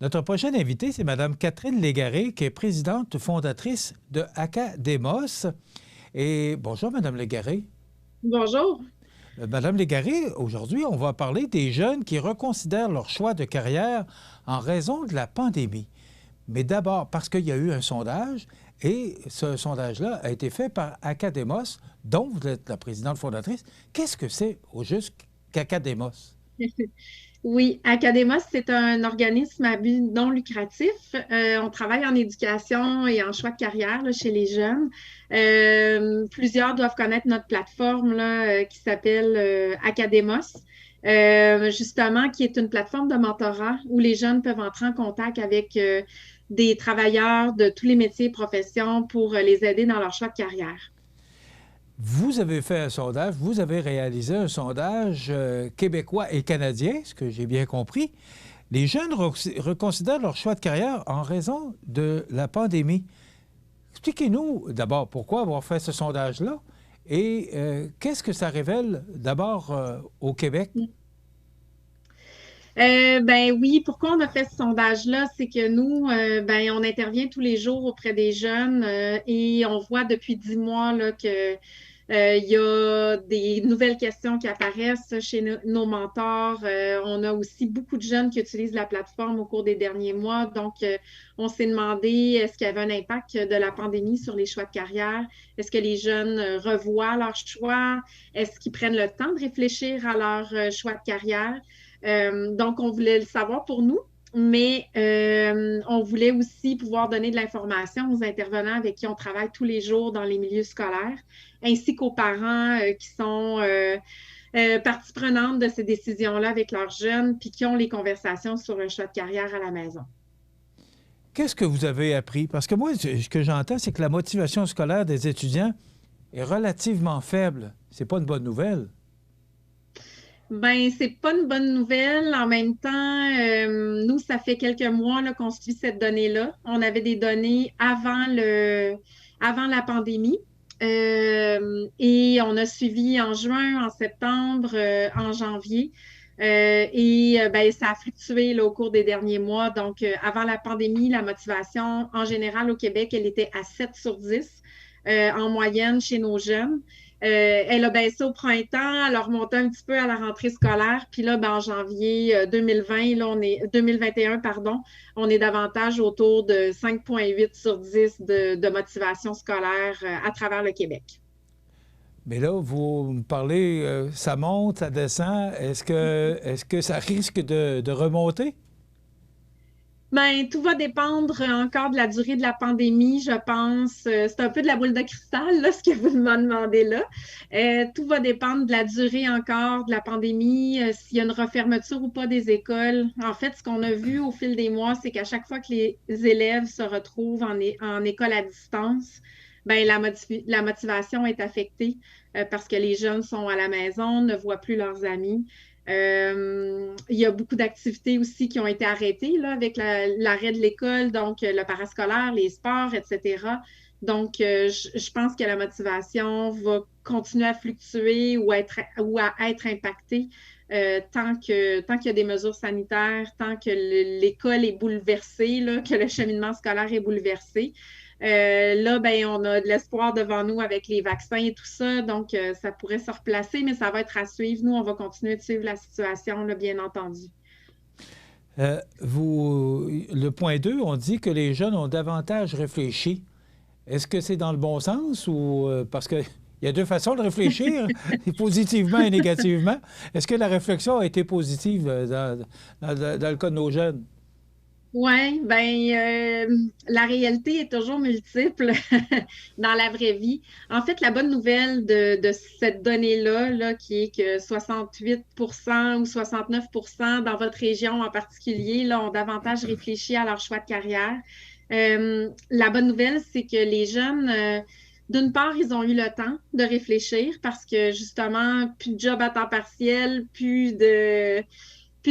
Notre prochaine invitée, c'est Mme Catherine Légaré, qui est présidente fondatrice de Academos. Et bonjour, Mme Légaré. Bonjour. Madame Légaré, aujourd'hui, on va parler des jeunes qui reconsidèrent leur choix de carrière en raison de la pandémie. Mais d'abord, parce qu'il y a eu un sondage, et ce sondage-là a été fait par Academos, dont vous êtes la présidente fondatrice. Qu'est-ce que c'est au juste qu'Academos? Oui, Academos, c'est un organisme à but non lucratif. On travaille en éducation et en choix de carrière là, chez les jeunes. Plusieurs doivent connaître notre plateforme là, qui s'appelle Academos, justement, qui est une plateforme de mentorat où les jeunes peuvent entrer en contact avec des travailleurs de tous les métiers et professions pour les aider dans leur choix de carrière. Vous avez fait un sondage, vous avez réalisé un sondage québécois et canadien, ce que j'ai bien compris. Les jeunes reconsidèrent leur choix de carrière en raison de la pandémie. Expliquez-nous d'abord pourquoi avoir fait ce sondage-là et qu'est-ce que ça révèle d'abord au Québec? Ben oui, pourquoi on a fait ce sondage-là? C'est que nous, ben, on intervient tous les jours auprès des jeunes et on voit depuis 10 mois là, que il y a des nouvelles questions qui apparaissent chez nos mentors. On a aussi beaucoup de jeunes qui utilisent la plateforme au cours des derniers mois. Donc, on s'est demandé est-ce qu'il y avait un impact de la pandémie sur les choix de carrière? Est-ce que les jeunes revoient leurs choix? Est-ce qu'ils prennent le temps de réfléchir à leur choix de carrière? Donc, on voulait le savoir pour nous, mais on voulait aussi pouvoir donner de l'information aux intervenants avec qui on travaille tous les jours dans les milieux scolaires, ainsi qu'aux parents qui sont partie prenante de ces décisions-là avec leurs jeunes, puis qui ont les conversations sur un choix de carrière à la maison. Qu'est-ce que vous avez appris? Parce que moi, ce que j'entends, c'est que la motivation scolaire des étudiants est relativement faible. C'est pas une bonne nouvelle. Ben, c'est pas une bonne nouvelle. En même temps, nous, ça fait quelques mois là, qu'on suit cette donnée-là. On avait des données avant la pandémie. Et on a suivi en juin, en septembre, en janvier. Ben, ça a fluctué là, au cours des derniers mois. Donc, avant la pandémie, la motivation, en général, au Québec, elle était à 7 sur 10 en moyenne chez nos jeunes. Elle a baissé au printemps, elle a remonté un petit peu à la rentrée scolaire. Puis là, ben, en janvier 2020, là, 2021, pardon, on est davantage autour de 5,8 sur 10 de motivation scolaire à travers le Québec. Mais là, vous me parlez, ça monte, ça descend. Est-ce que ça risque de remonter? Ben, tout va dépendre encore de la durée de la pandémie, je pense. C'est un peu de la boule de cristal, là, ce que vous me demandez là. Tout va dépendre de la durée encore de la pandémie, s'il y a une refermeture ou pas des écoles. En fait, ce qu'on a vu au fil des mois, c'est qu'à chaque fois que les élèves se retrouvent en école à distance, ben, la motivation est affectée parce que les jeunes sont à la maison, ne voient plus leurs amis. Il y a beaucoup d'activités aussi qui ont été arrêtées là, avec l'arrêt de l'école, donc le parascolaire, les sports, etc. Donc, je pense que la motivation va continuer à fluctuer ou à être impactée tant qu'il y a des mesures sanitaires, tant que l'école est bouleversée, là, que le cheminement scolaire est bouleversé. Là, ben, on a de l'espoir devant nous avec les vaccins et tout ça, donc ça pourrait se replacer, mais ça va être à suivre. Nous, on va continuer de suivre la situation, là, bien entendu. Le point 2, on dit que les jeunes ont davantage réfléchi. Est-ce que c'est dans le bon sens ou parce qu'il y a deux façons de réfléchir, positivement et négativement. Est-ce que la réflexion a été positive dans le cas de nos jeunes? Oui, ben la réalité est toujours multiple dans la vraie vie. En fait, la bonne nouvelle de cette donnée-là, là, qui est que 68% ou 69% dans votre région en particulier, là, ont davantage réfléchi à leur choix de carrière. La bonne nouvelle, c'est que les jeunes, d'une part, ils ont eu le temps de réfléchir parce que justement, plus de job à temps partiel, plus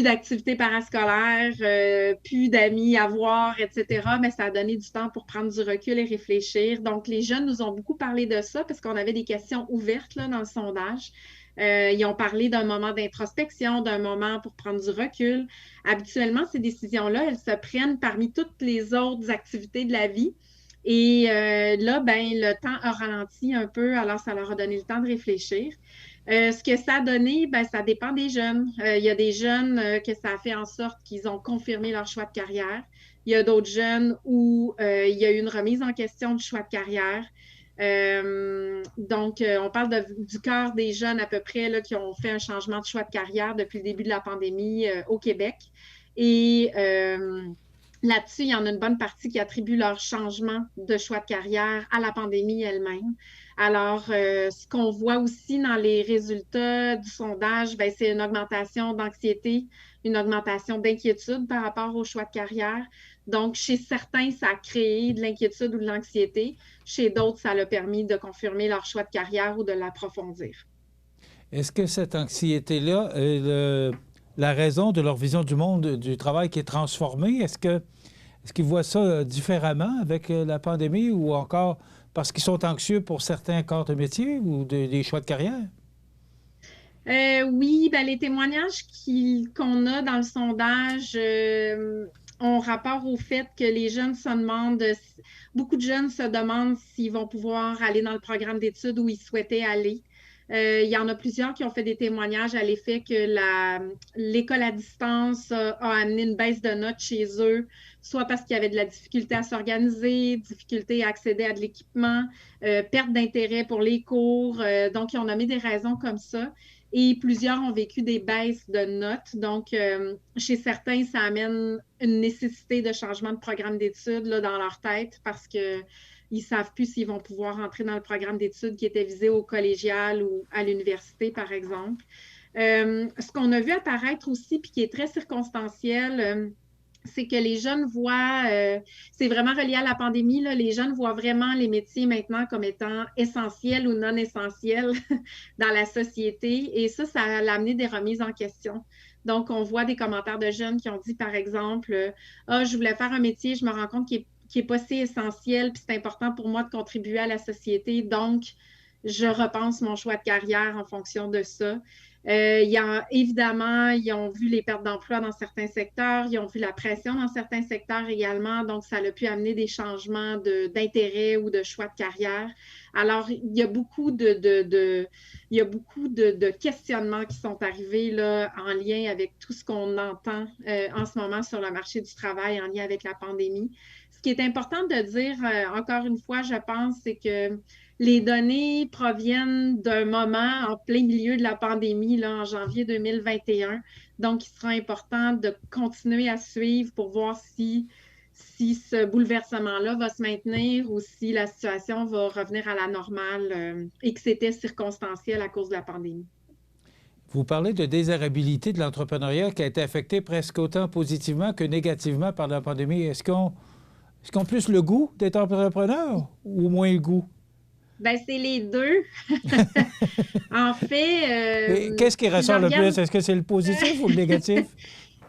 d'activités parascolaires, plus d'amis à voir, etc. Mais ça a donné du temps pour prendre du recul et réfléchir. Donc, les jeunes nous ont beaucoup parlé de ça parce qu'on avait des questions ouvertes là, dans le sondage. Ils ont parlé d'un moment d'introspection, d'un moment pour prendre du recul. Habituellement, ces décisions-là, elles se prennent parmi toutes les autres activités de la vie. Et là, ben, le temps a ralenti un peu, alors ça leur a donné le temps de réfléchir. Ce que ça a donné, ben, ça dépend des jeunes. Il y a des jeunes que ça a fait en sorte qu'ils ont confirmé leur choix de carrière. Il y a d'autres jeunes où il y a eu une remise en question du choix de carrière. Donc, on parle du quart des jeunes à peu près là, qui ont fait un changement de choix de carrière depuis le début de la pandémie au Québec. Et là-dessus, il y en a une bonne partie qui attribue leur changement de choix de carrière à la pandémie elle-même. Alors, ce qu'on voit aussi dans les résultats du sondage, ben, c'est une augmentation d'anxiété, une augmentation d'inquiétude par rapport au choix de carrière. Donc, chez certains, ça a créé de l'inquiétude ou de l'anxiété. Chez d'autres, ça a permis de confirmer leur choix de carrière ou de l'approfondir. Est-ce que cette anxiété-là est la raison de leur vision du monde du travail qui est transformée? Est-ce qu'ils voient ça différemment avec la pandémie ou encore parce qu'ils sont anxieux pour certains corps de métier ou des choix de carrière? Oui, ben, les témoignages qu'on a dans le sondage ont rapport au fait que les jeunes se demandent, beaucoup de jeunes se demandent s'ils vont pouvoir aller dans le programme d'études où ils souhaitaient aller. Il y en a plusieurs qui ont fait des témoignages à l'effet que l'école à distance a amené une baisse de notes chez eux, soit parce qu'il y avait de la difficulté à s'organiser, difficulté à accéder à de l'équipement, perte d'intérêt pour les cours. Donc, ils ont nommé des raisons comme ça. Et plusieurs ont vécu des baisses de notes. Donc, chez certains, ça amène une nécessité de changement de programme d'études là, dans leur tête parce qu'ils ne savent plus s'ils vont pouvoir entrer dans le programme d'études qui était visé au collégial ou à l'université, par exemple. Ce qu'on a vu apparaître aussi, puis qui est très circonstanciel, c'est que les jeunes voient, c'est vraiment relié à la pandémie, là, les jeunes voient vraiment les métiers maintenant comme étant essentiels ou non essentiels dans la société. Et ça a amené des remises en question. Donc, on voit des commentaires de jeunes qui ont dit, par exemple, ah, je voulais faire un métier, je me rends compte qu'il n'est pas si essentiel, puis c'est important pour moi de contribuer à la société. Donc, je repense mon choix de carrière en fonction de ça. Évidemment, ils ont vu les pertes d'emploi dans certains secteurs, ils ont vu la pression dans certains secteurs également, donc ça a pu amener des changements d'intérêt ou de choix de carrière. Alors, il y a beaucoup de questionnements qui sont arrivés là, en lien avec tout ce qu'on entend en ce moment sur le marché du travail en lien avec la pandémie. Ce qui est important de dire, encore une fois, je pense, c'est que les données proviennent d'un moment en plein milieu de la pandémie, là, en janvier 2021. Donc, il sera important de continuer à suivre pour voir si ce bouleversement-là va se maintenir ou si la situation va revenir à la normale et que c'était circonstanciel à cause de la pandémie. Vous parlez de désirabilité de l'entrepreneuriat qui a été affecté presque autant positivement que négativement par la pandémie. Est-ce qu'on a plus le goût d'être entrepreneur ou moins le goût? Ben, c'est les deux. En fait, qu'est-ce qui ressort le regarde... plus? Est-ce que c'est le positif ou le négatif?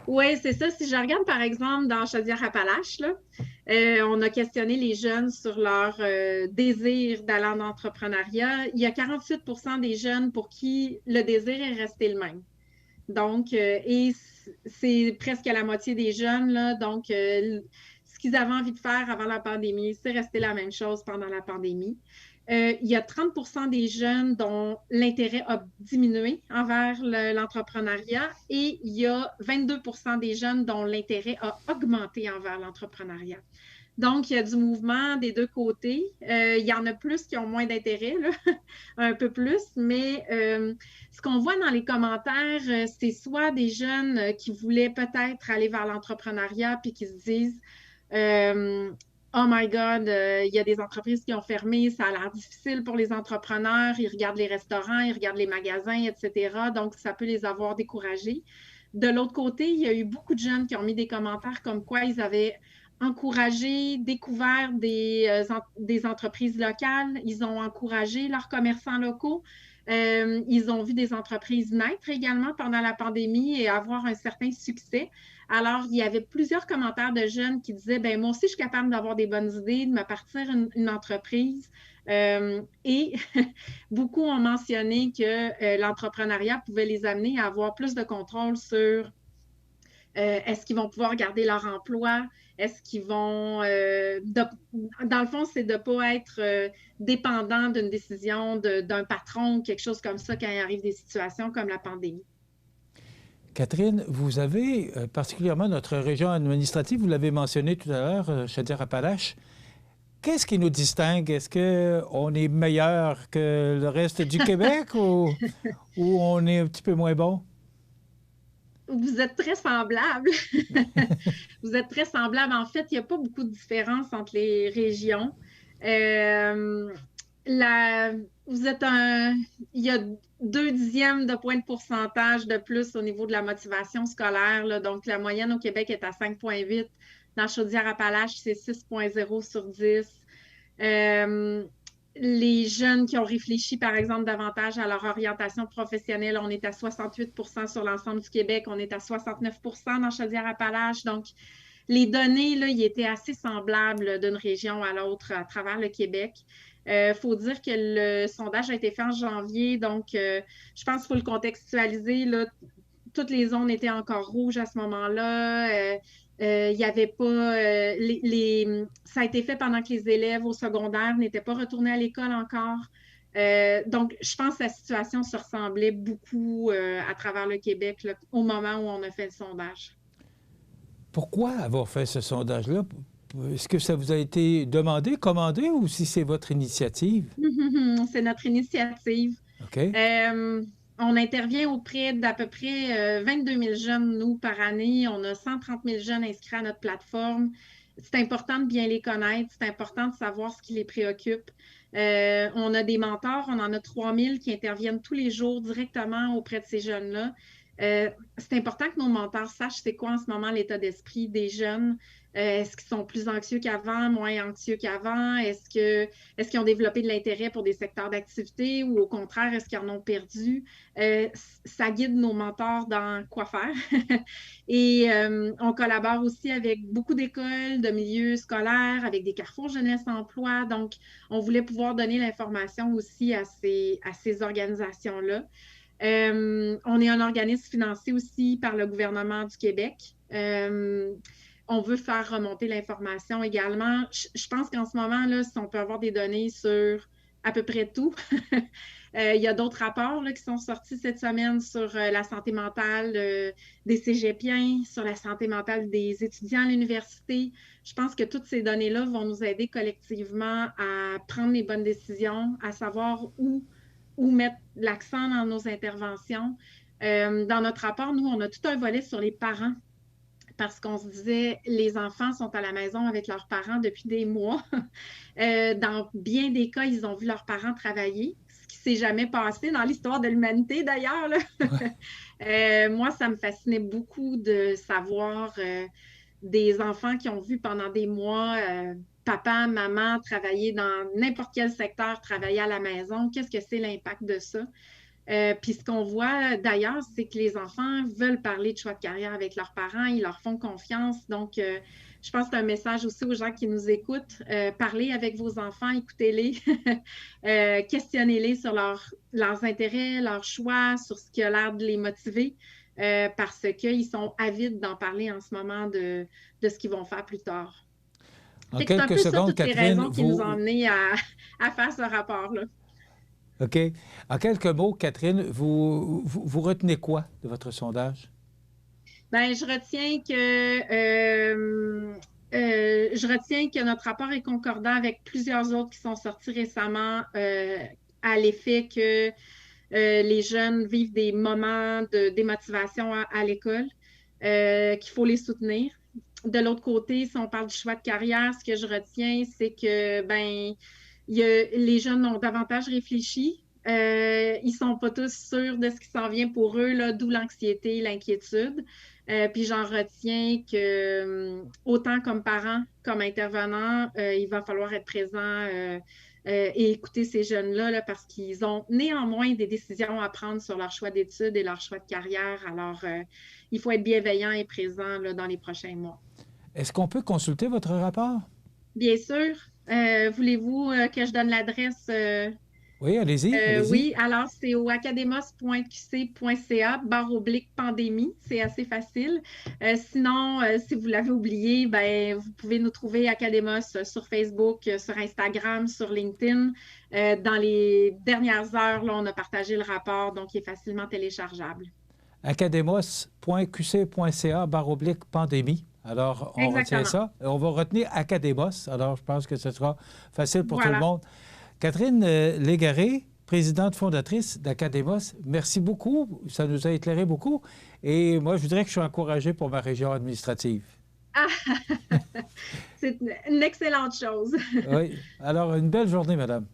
Oui, c'est ça. Si je regarde, par exemple, dans Chaudière-Appalaches, on a questionné les jeunes sur leur désir d'aller en entrepreneuriat. Il y a 48 des jeunes pour qui le désir est resté le même. Donc, et c'est presque la moitié des jeunes, là. Donc, ce qu'ils avaient envie de faire avant la pandémie, c'est resté la même chose pendant la pandémie. Il y a 30 des jeunes dont l'intérêt a diminué envers l'entrepreneuriat et il y a 22 des jeunes dont l'intérêt a augmenté envers l'entrepreneuriat. Donc, il y a du mouvement des deux côtés. Il y en a plus qui ont moins d'intérêt, un peu plus, mais ce qu'on voit dans les commentaires, c'est soit des jeunes qui voulaient peut-être aller vers l'entrepreneuriat puis qui se disent oh my God, il y a des entreprises qui ont fermé, ça a l'air difficile pour les entrepreneurs, ils regardent les restaurants, ils regardent les magasins, etc. Donc, ça peut les avoir découragés. De l'autre côté, il y a eu beaucoup de jeunes qui ont mis des commentaires comme quoi ils avaient encouragé, découvert des entreprises locales, ils ont encouragé leurs commerçants locaux. Ils ont vu des entreprises naître également pendant la pandémie et avoir un certain succès. Alors, il y avait plusieurs commentaires de jeunes qui disaient, ben moi aussi, je suis capable d'avoir des bonnes idées, de me partir une entreprise. Et beaucoup ont mentionné que l'entrepreneuriat pouvait les amener à avoir plus de contrôle sur est-ce qu'ils vont pouvoir garder leur emploi, est-ce qu'ils vont... dans le fond, c'est de ne pas être dépendant d'une décision d'un patron ou quelque chose comme ça quand il arrive des situations comme la pandémie. Catherine, vous avez particulièrement notre région administrative, vous l'avez mentionné tout à l'heure, Chaudière-Appalaches. Qu'est-ce qui nous distingue? Est-ce qu'on est meilleur que le reste du Québec ou on est un petit peu moins bon? Vous êtes très semblables. Vous êtes très semblables. En fait, il n'y a pas beaucoup de différence entre les régions. Vous êtes il y a 2/10 de point de pourcentage de plus au niveau de la motivation scolaire, là. Donc, la moyenne au Québec est à 5,8. Dans Chaudière-Appalaches, c'est 6,0 sur 10. Les jeunes qui ont réfléchi, par exemple, davantage à leur orientation professionnelle, on est à 68% sur l'ensemble du Québec, on est à 69% dans Chaudière-Appalaches. Donc, les données, là, ils étaient assez semblables d'une région à l'autre à travers le Québec. Faut dire que le sondage a été fait en janvier, donc je pense qu'il faut le contextualiser, là. Toutes les zones étaient encore rouges à ce moment-là. Il y avait pas ça a été fait pendant que les élèves au secondaire n'étaient pas retournés à l'école encore. Donc, je pense que la situation se ressemblait beaucoup à travers le Québec là, au moment où on a fait le sondage. Pourquoi avoir fait ce sondage-là? Est-ce que ça vous a été demandé, commandé ou si c'est votre initiative? C'est notre initiative. OK. On intervient auprès d'à peu près 22 000 jeunes, nous, par année. On a 130 000 jeunes inscrits à notre plateforme. C'est important de bien les connaître. C'est important de savoir ce qui les préoccupe. On a des mentors. On en a 3 000 qui interviennent tous les jours directement auprès de ces jeunes-là. C'est important que nos mentors sachent c'est quoi en ce moment l'état d'esprit des jeunes. Est-ce qu'ils sont plus anxieux qu'avant, moins anxieux qu'avant? Est-ce qu'ils ont développé de l'intérêt pour des secteurs d'activité ou au contraire, est-ce qu'ils en ont perdu? Ça guide nos mentors dans quoi faire. Et on collabore aussi avec beaucoup d'écoles, de milieux scolaires, avec des carrefours jeunesse-emploi. Donc, on voulait pouvoir donner l'information aussi à ces organisations-là. On est un organisme financé aussi par le gouvernement du Québec. On veut faire remonter l'information également. Je pense qu'en ce moment, là, si on peut avoir des données sur à peu près tout. Il y a d'autres rapports là, qui sont sortis cette semaine sur la santé mentale des cégepiens, sur la santé mentale des étudiants à l'université. Je pense que toutes ces données-là vont nous aider collectivement à prendre les bonnes décisions, à savoir où mettre l'accent dans nos interventions. Dans notre rapport, nous, on a tout un volet sur les parents parce qu'on se disait, les enfants sont à la maison avec leurs parents depuis des mois. Dans bien des cas, ils ont vu leurs parents travailler, ce qui ne s'est jamais passé dans l'histoire de l'humanité d'ailleurs. Moi, ça me fascinait beaucoup de savoir des enfants qui ont vu pendant des mois papa, maman travailler dans n'importe quel secteur, travailler à la maison. Qu'est-ce que c'est l'impact de ça? Puis ce qu'on voit d'ailleurs, c'est que les enfants veulent parler de choix de carrière avec leurs parents, ils leur font confiance. Donc, je pense que c'est un message aussi aux gens qui nous écoutent. Parlez avec vos enfants, écoutez-les, questionnez-les sur leurs intérêts, leurs choix, sur ce qui a l'air de les motiver, parce qu'ils sont avides d'en parler en ce moment de ce qu'ils vont faire plus tard. En quelques secondes, Catherine, c'est un peu ça, toutes les raisons qui nous ont amenés à faire ce rapport-là. OK. En quelques mots, Catherine, vous retenez quoi de votre sondage? Bien, je retiens que notre rapport est concordant avec plusieurs autres qui sont sortis récemment à l'effet que les jeunes vivent des moments de démotivation à l'école, qu'il faut les soutenir. De l'autre côté, si on parle du choix de carrière, ce que je retiens, c'est que les jeunes ont davantage réfléchi. Ils ne sont pas tous sûrs de ce qui s'en vient pour eux, là, d'où l'anxiété, l'inquiétude. Puis j'en retiens que autant comme parent, comme intervenant, il va falloir être présent et écouter ces jeunes-là là, parce qu'ils ont néanmoins des décisions à prendre sur leur choix d'études et leur choix de carrière. Alors, il faut être bienveillant et présent là, dans les prochains mois. Est-ce qu'on peut consulter votre rapport? Bien sûr. Voulez-vous que je donne l'adresse? Oui, allez-y, allez-y. Oui, alors c'est au academos.qc.ca/pandémie. C'est assez facile. Sinon, si vous l'avez oublié, ben, vous pouvez nous trouver Academos sur Facebook, sur Instagram, sur LinkedIn. Dans les dernières heures, là, on a partagé le rapport, donc il est facilement téléchargeable. academos.qc.ca/pandémie. Alors, on retient Exactement. ça. On va retenir Academos. Alors, je pense que ce sera facile pour tout le Voilà. monde. Catherine Légaré, présidente fondatrice d'Academos, merci beaucoup. Ça nous a éclairé beaucoup. Et moi, je dirais que je suis encouragé pour ma région administrative. Ah, c'est une excellente chose. Oui. Alors, une belle journée, madame.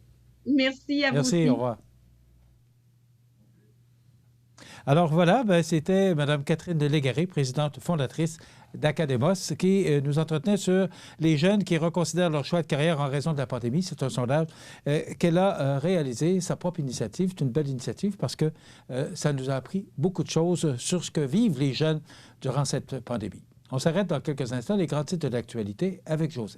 Merci à vous Merci, aussi. au revoir. Alors voilà, ben, c'était Mme Catherine Légaré, présidente fondatrice d'Academos, qui nous entretenait sur les jeunes qui reconsidèrent leur choix de carrière en raison de la pandémie. C'est un sondage qu'elle a réalisé, sa propre initiative. C'est une belle initiative parce que ça nous a appris beaucoup de choses sur ce que vivent les jeunes durant cette pandémie. On s'arrête dans quelques instants, les grands titres de l'actualité avec José.